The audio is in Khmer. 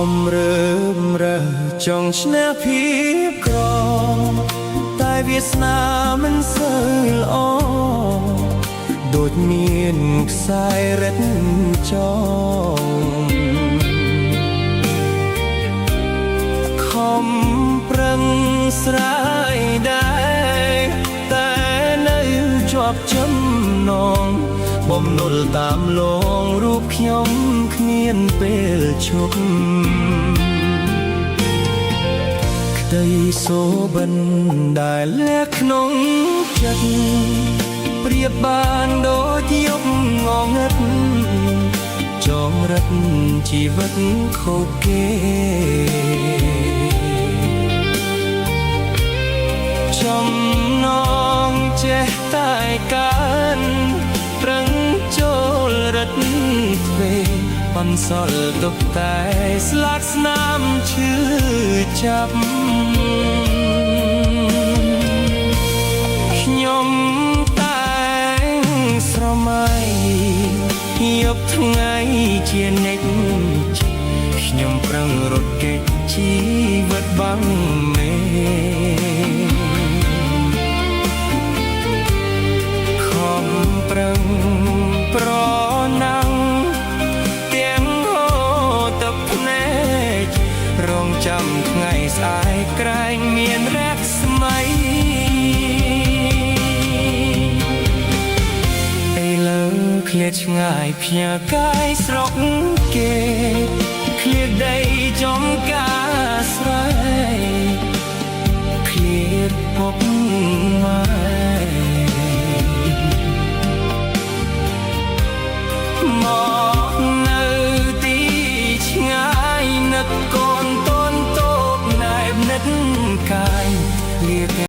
มเริ่มจองชนะพีบกรองแต่វាសនាមិនសូវល្អដូចមានខ្សែរឹតចងខំប្រឹងស្រាយដែរតែនៅជាប់ចំណងបំណុលតាមលងរូបខ្ញុំគ្មានពេលឈប់ក្តីសូបិនដែលលាក់ក្នុងចិត្តប្រៀបបានដូចយប់ងងឹតចងរឹតជីវិតខូចគេចំណងចេះតែកាន់ប្រឹងចូលរឹតទ្វេបន្សល់ទុកតែស្លាកស្នាមឈឺចាប់ខ្ញុំតែងស្រមៃយប់ថ្ងៃជានិច្ចខ្ញុំប្រឹងរត់គេចជីវិតបាំងមេខំប្រឹងប្រណាំងទាំងហូរទឹកភ្នែករងចាំថ្ងៃស្អែកក្រែងមានរស្មីឃ្លាតឆ្ងាយផ្ញើកាយស្រុកគេឃ្លាតដីចំការស្រែឃ្លាតពុកម៉ែមកនៅទីឆ្ងាយនឹកកូនតូនតូកណែបនិតកាយ